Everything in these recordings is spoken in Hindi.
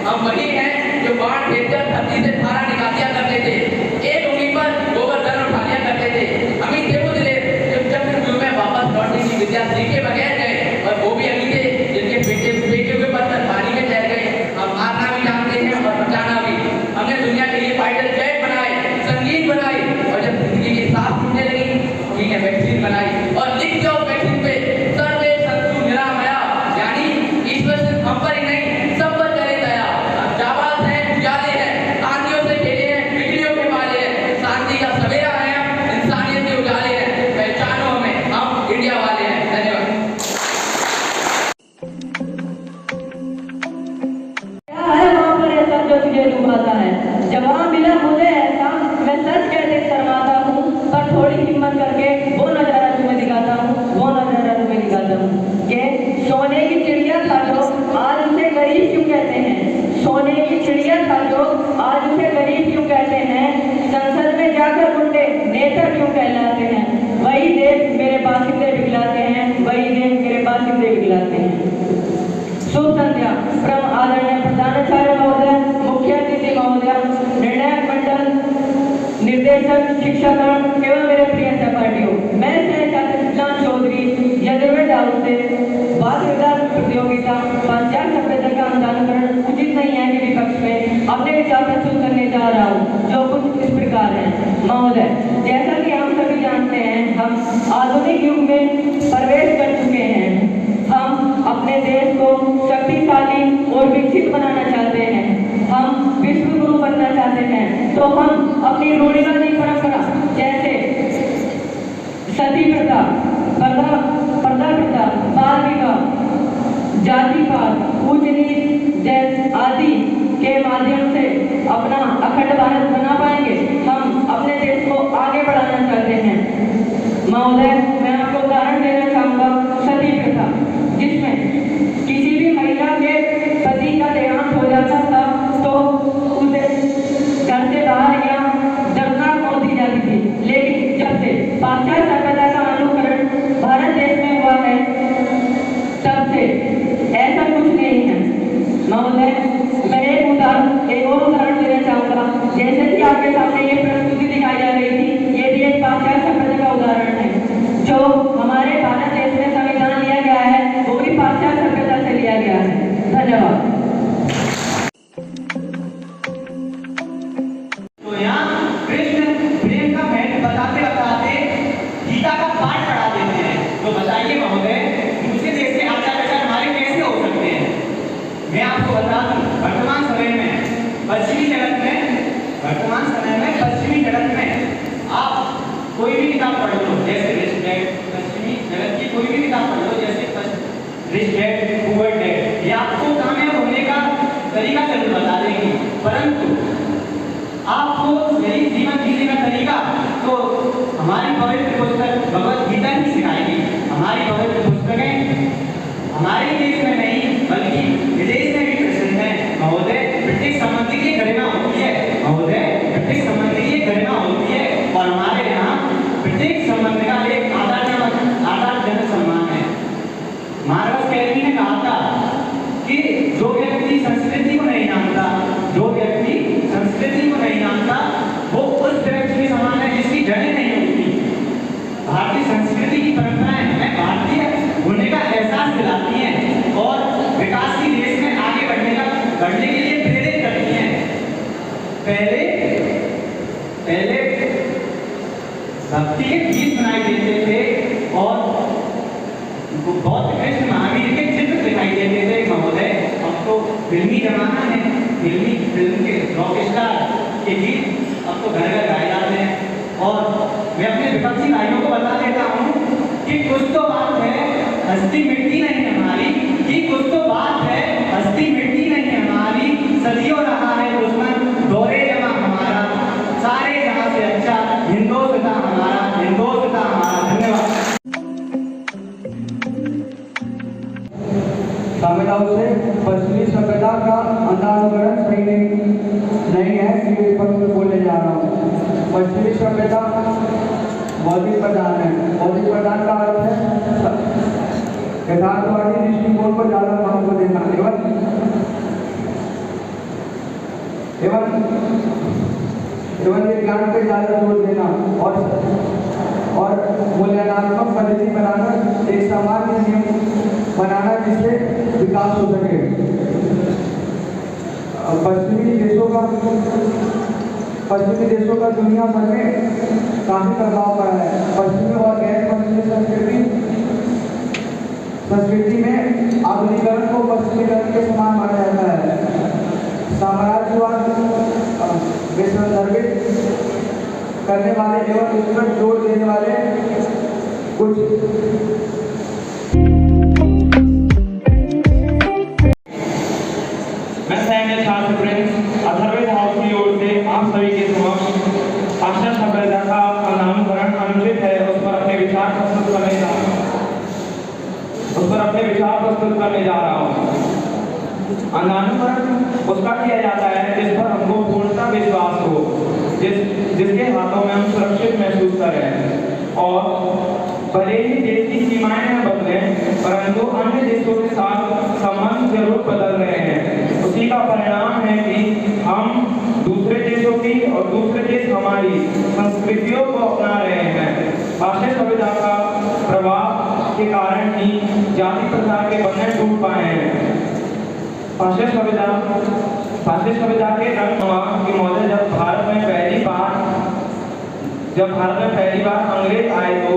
हम वही हैं जो बाढ़ देखकर धरती से धारा निकाल दिया करते थे, एक उंगली पर गोवर्धन उठा लिया करते थे। हम ही थे वो जिले जो चक्रव्यूह में वापस लौटने की विद्या सीखे बगैर गए, और वो भी अभी थे जिनके बेटे हुए पत्थर पानी में तैर गए। हम मारना भी जानते हैं और बचाना भी। हमने दुनिया के लिए फाइटर जेट बनाए, संगीत बनाई, और जब जिंदगी की सांस टूटने लगी हमने वैक्सीन बनाई। और लिख जाओ वैक्सीन पे सर्वे संतु निरामया, यानी ईश्वर सिर्फ हम पर ही नहीं सब पर करे दया। जाबाज हैं, उजाले हैं, आंधियों से खेले हैं, बिजलियों के वाले हैं, शांति का सवेरा है, इंसानियत के उजाले हैं। पहचानो हमें, हम इंडिया वाले हैं। धन्यवाद। जो तुझे डुबाता है, जवाब मिला मुझे ऐसा, मैं सच कहते शर्माता हूँ, पर थोड़ी हिम्मत करके वो नजारा तुम्हें दिखाता हूँ, वो नजारा तुम्हें दिखाता हूँ। कि सोने की चिड़िया था जो आज उसे गरीब क्यों कहते हैं, सोने की चिड़िया था जो आज उसे गरीब क्यों कहते हैं, संसद में जाकर गुंडे नेता क्यों कहलाते हैं, वही देश मेरे बासिंदे बिगलाते हैं, वही देश मेरे बासिंदे बिगलाते हैं। शुभ संध्या। परम आदरणीय प्रधानाचार्य महोदय, मुख्य अतिथि महोदय, निर्णायक मंडल, निर्देशक, शिक्षकगण एवं मेरे प्रिय सहपाठियों, मैं छात्र चौधरी यजुर्वेद हाउस से वाद विवाद प्रतियोगिता पाश्चात्य सभ्यता का अनुदान उचित नहीं है के विपक्ष में अपने विचार प्रस्तुत करने जा रहा हूँ, जो कुछ इस प्रकार आधुनिक युग में प्रवेश कर चुके हैं। हम अपने देश को शक्तिशाली और विकसित बनाना चाहते हैं। हम विश्व गुरु बनना चाहते हैं। तो हम अपनी रूढ़िवादी परंपरा जैसे सती प्रथा, पर्दा प्रथा, बाल विवाह, जातिवाद, उच्च नीच जैसे आदि के माध्यम से अपना अखंड भारत बना पाएंगे। हम अपने देश को आगे बढ़ाना चाहते हैं। महोदय, मैं आपको उदाहरण देना चाहूँगा सती प्रथा, जिसमें किसी भी महिला के पति का देहांत हो जाता था तो उसे घर से बाहर या दर्दनाक मौत दी जाती थी। लेकिन जब से पाश्चात्य सभ्यता का अनुकरण भारत देश में हुआ है, तब से ऐसा कुछ नहीं है। महोदय, मैं एक और उदाहरण देना चाहूँगा। जैसे कि आपके सामने ये प्रस्तुति दिखाई जा रही थी, ये भी एक पाश्चात्य सभ्यता का उदाहरण है। जो हमारे भारत देश में संविधान लिया गया है, वो भी पाश्चात्य सभ्यता से लिया गया है। धन्यवाद। तो यहाँ कृष्ण प्रेम का महत्व बताते बताते गीता का पाठ पढ़ा देते हैं। तो बताइए महोदय, दूसरे देश के आचार विचार हमारे कैसे हो सकते हैं? मैं आपको बता दूं, वर्तमान समय में पश्चिमी जगत में आप कोई भी किताब पढ़ लो, जैसे रिच डैड, पश्चिमी जगत की कोई भी किताब पढ़ लो, जैसे रिच डैड पुअर डैड, ये आपको कामयाब होने का तरीका जरूर बता देगी, परंतु आपको यही जीवन जीने का तरीका तो हमारी पवित्र पुस्तक भगवत गीता ही सिखाएगी। हमारी पवित्र पुस्तकें हमारे देश में नहीं बल्कि विदेश में भी प्रसिद्ध है। महोदय, ब्रिटिश संबंधी की गरिमा होती है। महोदय, ब्रिटिश संबंधी की गरिमा होती है और हमारे यहाँ ब्रिटिश संबंध का एक आदरजनक सम्मान है। मार्कस कैल्विन ने कहा था कि जो व्यक्ति संस्कृति को नहीं जानता, वो उस वृक्ष के समान है जिसकी जड़ें नहीं होती। भारतीय संस्कृति की परंपराएं हमें भारतीय होने का एहसास दिलाती हैं और विकासशील देश में आगे बढ़ने के लिए प्रेरित करती हैं। पहले भक्ति के गीत सुनाई देते थे और बौद्ध कृष्ण महावीर के चित्र दिखाई देते थे। महोदय, अब तो फिल्मी जमाना है, फिल्म के रॉक स्टार के गीत अब तो घर घर गाए जाते हैं। और मैं अपने विपक्षी भाइयों को बता देता हूँ कि कुछ तो बात है, हस्ती मिट्टी नहीं हमारी, कि कुछ तो बात है, हस्ती मिट्टी नहीं हमारी, सदियों रहा है दुश्मन दौरे जमा हमारा, सारे जहां से अच्छा हिंदुस्तान हमारा। धन्यवाद। सभ्यताओं से पश्चिमी सभ्यता का अंधानुकरण सही नहीं है, ये विपक्ष में बोलने जा रहा हूँ। पश्चिमी सभ्यता बौद्धिक प्रधान है। बौद्धिक प्रधान का अर्थ है यथार्थवादी दृष्टिकोण को ज्यादा महत्व देना एवं विज्ञान पर ज्यादा जोर देना और मूल्यांकनात्मक पद्धति बनाकर एक सामान्य नियम बनाना जिससे विकास हो सके। पश्चिमी देशों का दुनिया भर में काफी प्रभाव पड़ा है। पश्चिमी और गैर पश्चिमी संस्कृति में आधुनिकीकरण को पश्चिमीकरण के समान माना जाता है। साम्राज्यवाद विसंदर्भित करने वाले एवं इस पर जोर देने वाले कुछ छात्र प्रिंस अथर्ववेद हाउस की ओर से आप सभी के समक्ष पाश्चात्य सभ्यता का अनानुकरण अनुचित है उस पर अपने विचार प्रस्तुत करने जा रहा हूँ। अनानुकरण उसका किया जाता है जिस पर हमको पूर्णतः विश्वास हो, जिसके हाथों में हम सुरक्षित महसूस करें और भले ही देश की सीमाएं न बदलें, परंतु अन्य देशों के साथ संबंध जरूर बदल रहे हैं। उसी का परिणाम है कि हम दूसरे देशों की और दूसरे देश हमारी संस्कृतियों को अपना रहे हैं। पाश्चात्य सभ्यता का प्रभाव के कारण ही जाति प्रथा के बंधन टूट पाए हैं। पाश्चात्य सभ्यता के रंग हुआ कि महोदय जब जब भारत में पहली बार अंग्रेज आए तो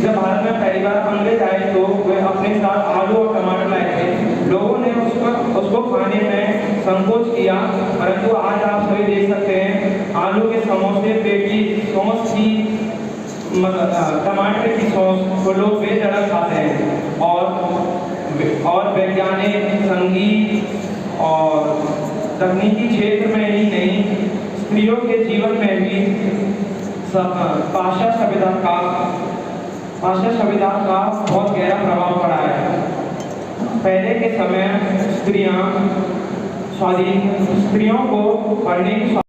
जब भारत में पहली बार अंग्रेज आए तो वे अपने साथ आलू और टमाटर लाए थे। लोगों ने उसको खाने में संकोच किया, परंतु आज आप सभी देख सकते हैं आलू के समोसे, पेटी, सॉस की टमाटर की सॉस को लोग बेधड़क खाते हैं। और वैज्ञानिक, संगीत और तकनीकी क्षेत्र में ही नहीं, स्त्रियों के जीवन में भी पाश्चात्य सभ्यता का बहुत गहरा प्रभाव पड़ा है। पहले के समय स्त्रियों को पढ़ने की